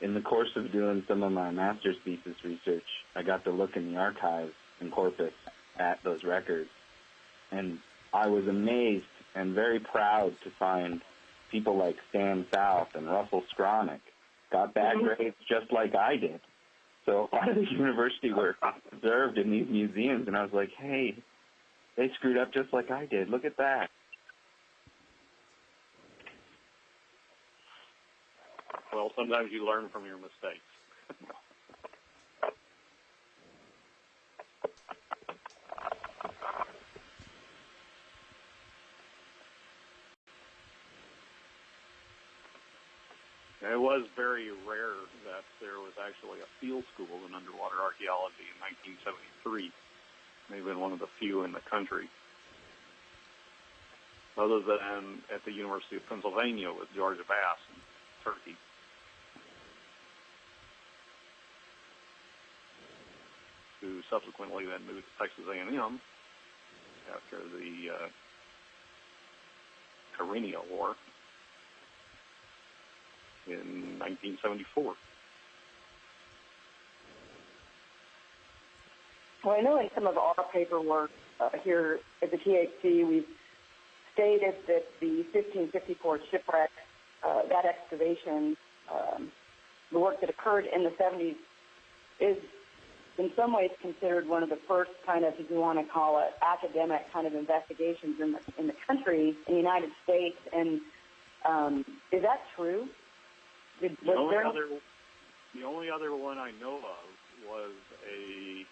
Speaker 4: In the course of doing some of my master's thesis research, I got to look in the archives in Corpus at those records, and I was amazed and very proud to find people like Stan South and Russell Skronik got bad grades just like I did. So a lot of the university work observed in these museums, and I was like, hey, they screwed up just like I did. Look at that.
Speaker 8: Well, sometimes you learn from your mistakes. It was very rare that there was actually a field school in underwater archaeology in 1973. Maybe been one of the few in the country. Other than at the University of Pennsylvania with George Bass in Turkey. Who subsequently then moved to Texas A&M after the Carenia War in 1974.
Speaker 11: Well, I know in some of our paperwork here at the THC, we've stated that the 1554 shipwreck, that excavation, the work that occurred in the 70s, is in some ways considered one of the first kind of, if you want to call it, academic kind of investigations in the country, in the United States. And is that true?
Speaker 8: The only other one I know of was a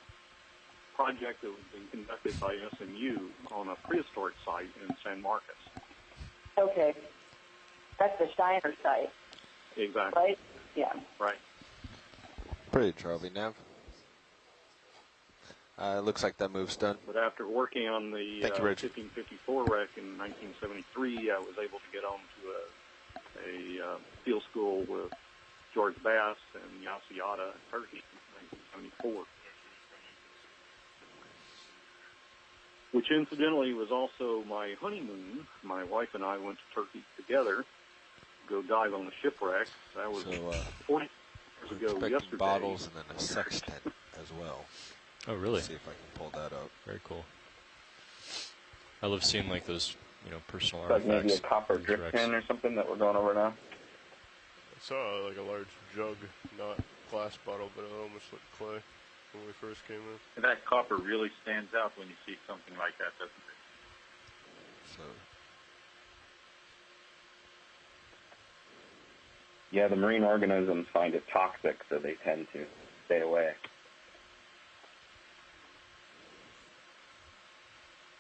Speaker 8: project that was being conducted by SMU on a prehistoric site in San Marcos.
Speaker 11: Okay. That's the Shiner site.
Speaker 8: Exactly.
Speaker 11: Right? Yeah.
Speaker 8: Right.
Speaker 1: Pretty trophy, Nav. Looks like that move's done.
Speaker 8: But after working on the 1554 wreck in 1973, I was able to get on to a field school with George Bass and Yassiada in Turkey in 1974. Which incidentally was also my honeymoon. My wife and I went to Turkey together to go dive on the shipwreck. That was 40 years ago yesterday.
Speaker 1: Bottles and then a sextant as well.
Speaker 5: Oh, really?
Speaker 1: Let's see if I can pull that up.
Speaker 5: Very cool. I love seeing like those, personal
Speaker 4: like
Speaker 5: artifacts.
Speaker 4: Maybe a copper drip tin or something that we're going over now.
Speaker 3: I saw like a large jug, not glass bottle, but it almost looked clay when we first came in.
Speaker 12: And that copper really stands out when you see something like that, doesn't it?
Speaker 1: So.
Speaker 4: Yeah, the marine organisms find it toxic, so they tend to stay away.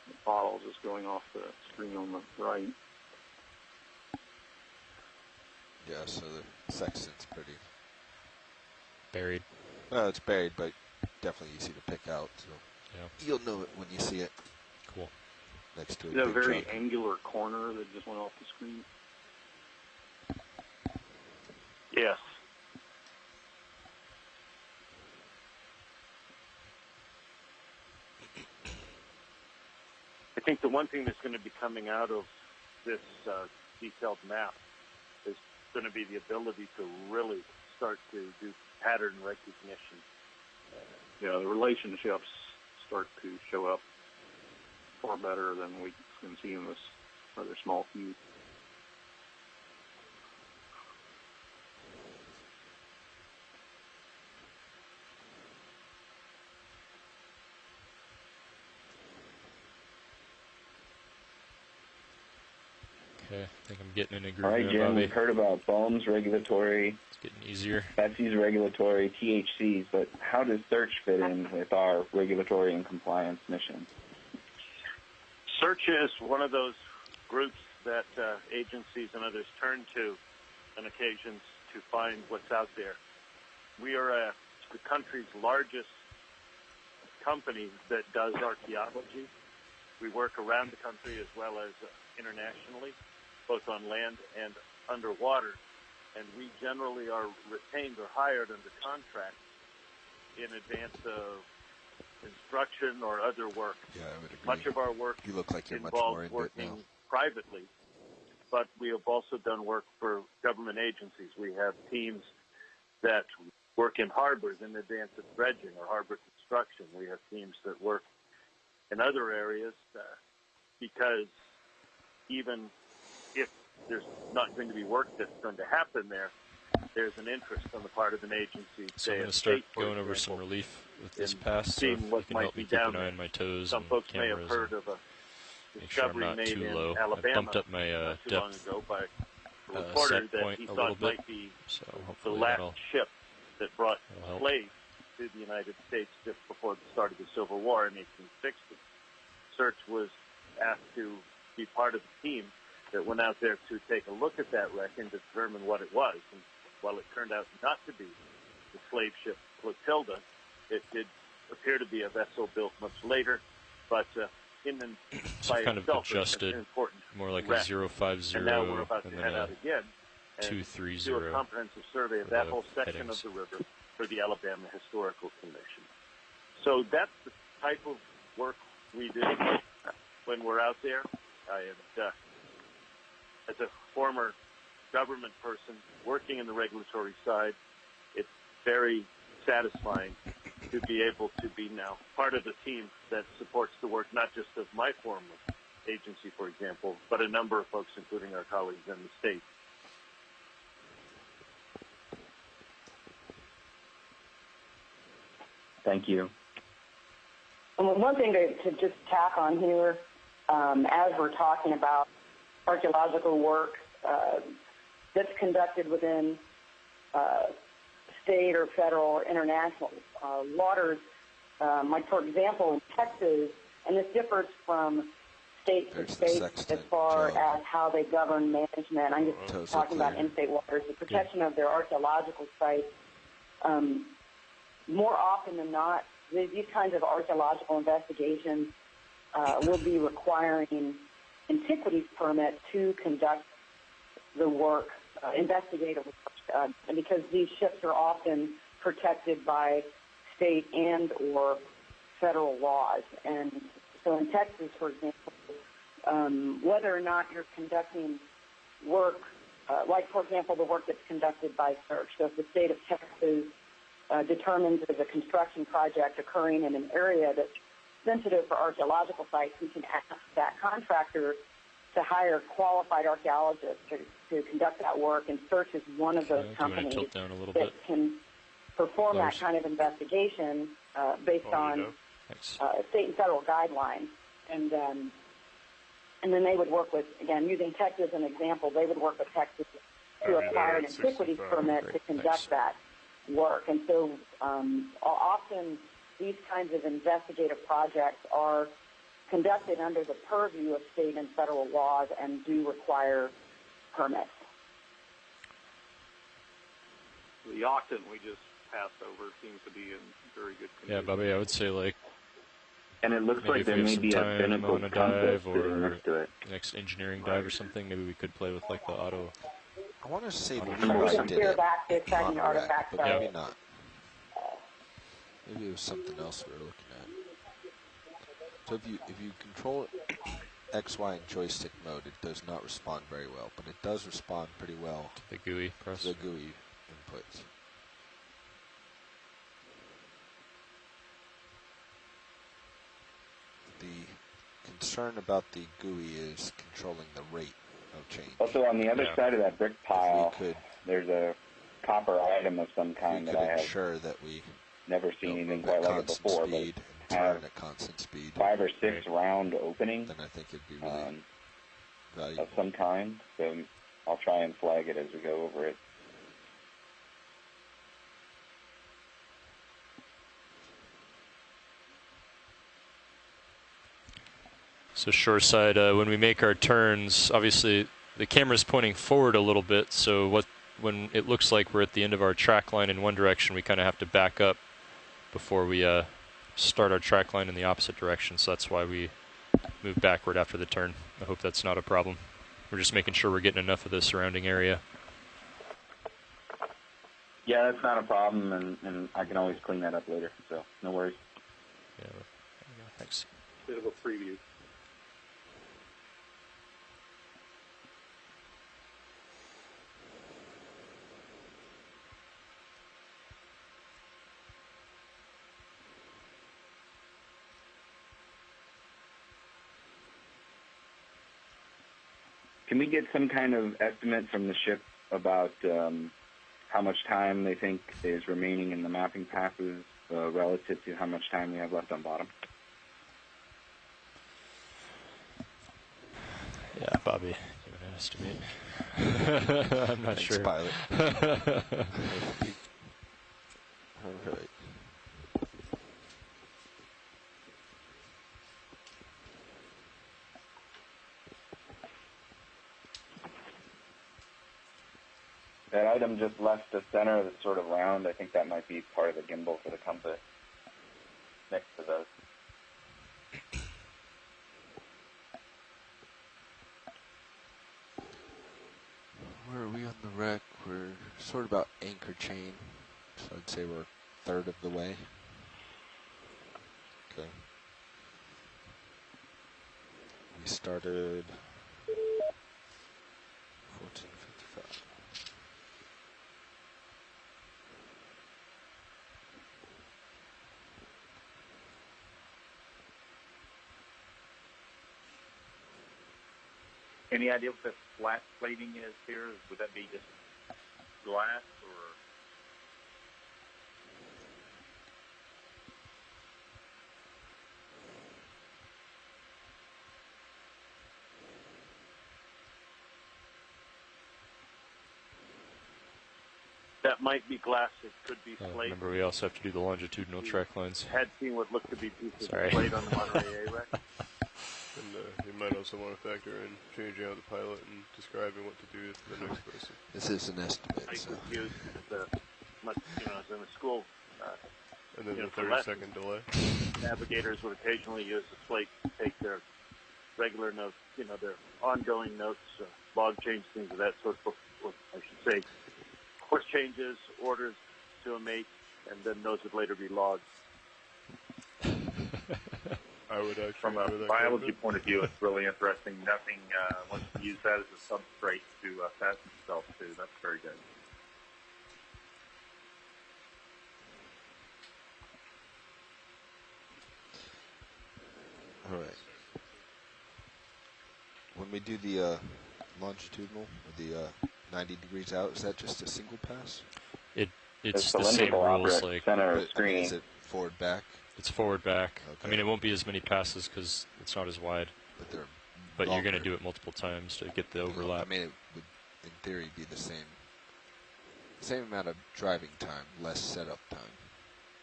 Speaker 8: The bottle just going off the screen on the right.
Speaker 1: Yeah, so the sextant's pretty
Speaker 5: buried.
Speaker 1: Well, it's buried, but definitely easy to pick out. So
Speaker 5: yeah,
Speaker 1: you'll know it when you see it.
Speaker 5: Cool.
Speaker 1: Next to
Speaker 8: a very angular corner that just went off the screen. Yes.
Speaker 2: I think the one thing that's going to be coming out of this detailed map is going to be the ability to really start to do pattern recognition.
Speaker 8: Yeah, the relationships start to show up far better than we can see in this rather small view.
Speaker 5: Okay, I think I'm getting in a groove.
Speaker 4: All right,
Speaker 5: here,
Speaker 4: Jim,
Speaker 5: Bobby.
Speaker 4: we've heard about BOEMS regulatory.
Speaker 5: It's getting easier.
Speaker 4: FETSI's regulatory, THCs, but how does search fit in with our regulatory and compliance mission?
Speaker 2: Search is one of those groups that agencies and others turn to on occasions to find what's out there. We are the country's largest company that does archaeology. We work around the country as well as internationally, both on land and underwater. And we generally are retained or hired under contract in advance of instruction or other work.
Speaker 1: Yeah, I would agree.
Speaker 2: Much of our work
Speaker 1: you look like you're much more into it now.
Speaker 2: Working privately, but we have also done work for government agencies. We have teams that work in harbors in advance of dredging or harbor construction. We have teams that work in other areas because even if there's not going to be work that's going to happen there, there's an interest on the part of an agency.
Speaker 5: So I'm going to start going over some relief with this pass, so if you can help me keep an eye on my toes
Speaker 2: Some
Speaker 5: and
Speaker 2: folks
Speaker 5: cameras.
Speaker 2: may have heard of a
Speaker 5: make sure I'm
Speaker 2: discovery
Speaker 5: not
Speaker 2: made
Speaker 5: too
Speaker 2: in
Speaker 5: low.
Speaker 2: Alabama
Speaker 5: I bumped up my
Speaker 2: not too long
Speaker 5: depth
Speaker 2: ago by a reporter
Speaker 5: set
Speaker 2: that
Speaker 5: point
Speaker 2: he
Speaker 5: a
Speaker 2: thought
Speaker 5: little bit,
Speaker 2: might be
Speaker 5: so
Speaker 2: the
Speaker 5: hopefully
Speaker 2: last
Speaker 5: that'll
Speaker 2: ship that brought
Speaker 5: help.
Speaker 2: slaves to the United States just before the start of the Civil War in 1860. Search was asked to be part of the team that went out there to take a look at that wreck and determine what it was. And while it turned out not to be the slave ship Clotilda, it did appear to be a vessel built much later, but in and
Speaker 5: so
Speaker 2: by
Speaker 5: kind of
Speaker 2: itself,
Speaker 5: adjusted,
Speaker 2: an important
Speaker 5: more like
Speaker 2: wreck.
Speaker 5: a 050
Speaker 2: and now we're about
Speaker 5: and
Speaker 2: to
Speaker 5: then
Speaker 2: head
Speaker 5: a
Speaker 2: out again and
Speaker 5: 230
Speaker 2: do a comprehensive survey of
Speaker 5: for
Speaker 2: that
Speaker 5: the
Speaker 2: whole section
Speaker 5: headings.
Speaker 2: of the river for the Alabama Historical Commission. So that's the type of work we do when we're out there. As a former government person working in the regulatory side, it's very satisfying to be able to be now part of the team that supports the work, not just of my former agency, for example, but a number of folks, including our colleagues in the state.
Speaker 4: Thank you.
Speaker 11: Well, one thing to just tack on here, as we're talking about archaeological work that's conducted within state or federal or international waters, like for example in Texas, and this differs from state to state as far as how they govern management. I'm just talking about in-state waters, the protection of their archaeological sites. More often than not, these kinds of archaeological investigations will be requiring antiquities permit to conduct the work, investigative work, because these ships are often protected by state and or federal laws. And so in Texas, for example, whether or not you're conducting work, like, for example, the work that's conducted by search. So if the state of Texas determines there's a construction project occurring in an area that's sensitive for archaeological sites, we can ask that contractor to hire qualified archaeologists to conduct that work, and Search is one of those companies that can perform that kind of investigation based on state and federal guidelines. And then they would work with, again, using Texas as an example, they would work with Texas to acquire an antiquities permit to conduct that work. And so often these kinds of investigative projects are conducted under the purview of state and federal laws and do require permits.
Speaker 8: The Octon we just passed over seems to be in very good condition.
Speaker 5: Yeah, Bobby, I would say like.
Speaker 4: And it looks like there may be a pinnacle compass sitting next to it.
Speaker 5: Next engineering dive or something. Maybe we could play with like the auto.
Speaker 1: I want to say
Speaker 11: before I did it,
Speaker 1: but maybe not. Maybe it was something else we were looking at. So if you control X, Y, and joystick mode, it does not respond very well, but it does respond pretty well
Speaker 5: to the GUI press.
Speaker 1: The GUI inputs. The concern about the GUI is controlling the rate of change.
Speaker 4: Also, on the other side of that brick pile, there's a copper item of some kind that I have
Speaker 1: that we
Speaker 4: never seen anything quite like it before, but
Speaker 1: turn at constant speed.
Speaker 4: 5 or 6 round opening.
Speaker 1: Then I think it'd be really valuable.
Speaker 4: Of some kind. So I'll try and flag it as we go over it.
Speaker 5: So shoreside, when we make our turns, obviously the camera's pointing forward a little bit, so when it looks like we're at the end of our track line in one direction, we kind of have to back up before we start our track line in the opposite direction, so that's why we move backward after the turn. I hope that's not a problem. We're just making sure we're getting enough of the surrounding area.
Speaker 4: Yeah, that's not a problem, and I can always clean that up later, so no worries.
Speaker 5: Yeah, thanks.
Speaker 8: Bit of a preview.
Speaker 4: Can we get some kind of estimate from the ship about how much time they think is remaining in the mapping passes relative to how much time we have left on bottom?
Speaker 5: Yeah, Bobby, give an estimate. I'm not
Speaker 1: Thanks,
Speaker 5: sure.
Speaker 1: Pilot. All right.
Speaker 4: That item just left the center that's sort of round. I think that might be part of the gimbal for the compass next to those.
Speaker 1: Where are we on the wreck? We're sort of about anchor chain, so I'd say we're a third of the way. Okay. We started 14:55.
Speaker 12: Any idea what the flat plating is here? Would that be just glass or?
Speaker 2: That might be glass. It could be slate.
Speaker 5: Remember, we also have to do the longitudinal track lines.
Speaker 2: Had seen what looked to be pieces of slate on the Monterey A wreck.
Speaker 3: And you might also want to factor in changing out the pilot and describing what to do to the next person.
Speaker 1: This is an estimate. So.
Speaker 2: Used much, as in the school.
Speaker 3: And then the 30-second delay.
Speaker 2: Navigators would occasionally use the slate to take their regular notes, their ongoing notes, log change, things of that sort. I should say, course changes, orders to a mate, and then those would later be logged.
Speaker 3: I would actually,
Speaker 12: from a biology point of view, it's really interesting. Nothing, once you use that as a substrate to fasten itself to, that's very good.
Speaker 1: All right. When we do the longitudinal, or the 90 degrees out, is that just a single pass?
Speaker 5: It's the same rules, like
Speaker 4: center screen.
Speaker 1: Is it forward back?
Speaker 5: It's forward back.
Speaker 1: Okay.
Speaker 5: I mean, it won't be as many passes because it's not as wide. But you're going to do it multiple times to get the overlap.
Speaker 1: I mean, it would, in theory, be the same amount of driving time, less setup time.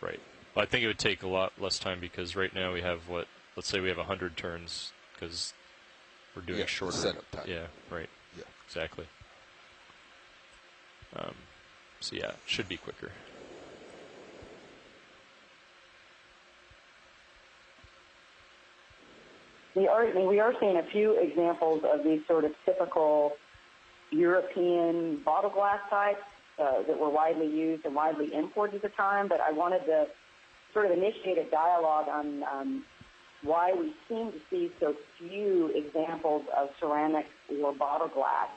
Speaker 5: Right. Well, I think it would take a lot less time because right now we have let's say we have 100 turns because we're doing shorter
Speaker 1: setup time.
Speaker 5: Yeah. Right.
Speaker 1: Yeah.
Speaker 5: Exactly. So yeah, it should be quicker.
Speaker 11: We are seeing a few examples of these sort of typical European bottle glass types that were widely used and widely imported at the time, but I wanted to sort of initiate a dialogue on why we seem to see so few examples of ceramic or bottle glass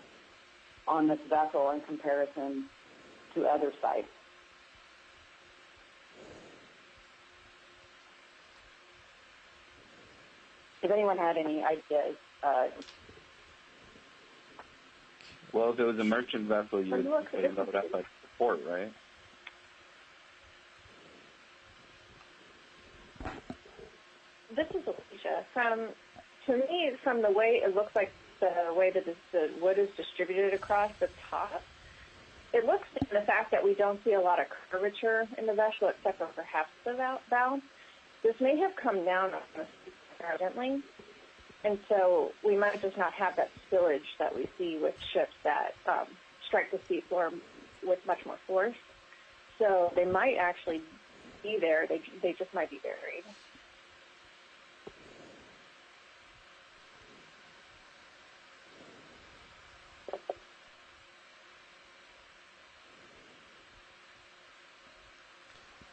Speaker 11: on this vessel in comparison to other sites. Does anyone have any ideas?
Speaker 4: Well, if it was a merchant vessel, you would say load up at the port, right?
Speaker 13: This is Alicia. To me, from the way it looks like the way that the wood is distributed across the top, it looks like the fact that we don't see a lot of curvature in the vessel except for perhaps the bow. This may have come down gently, and so we might just not have that spillage that we see with ships that strike the seafloor with much more force. So they might actually be there. They just might be buried.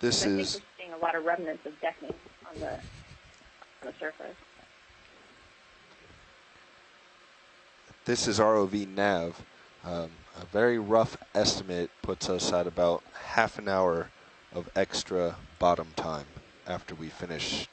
Speaker 1: This
Speaker 13: I think
Speaker 1: is.
Speaker 13: we're seeing a lot of remnants of decking on the surface.
Speaker 1: This is ROV nav. A very rough estimate puts us at about half an hour of extra bottom time after we finish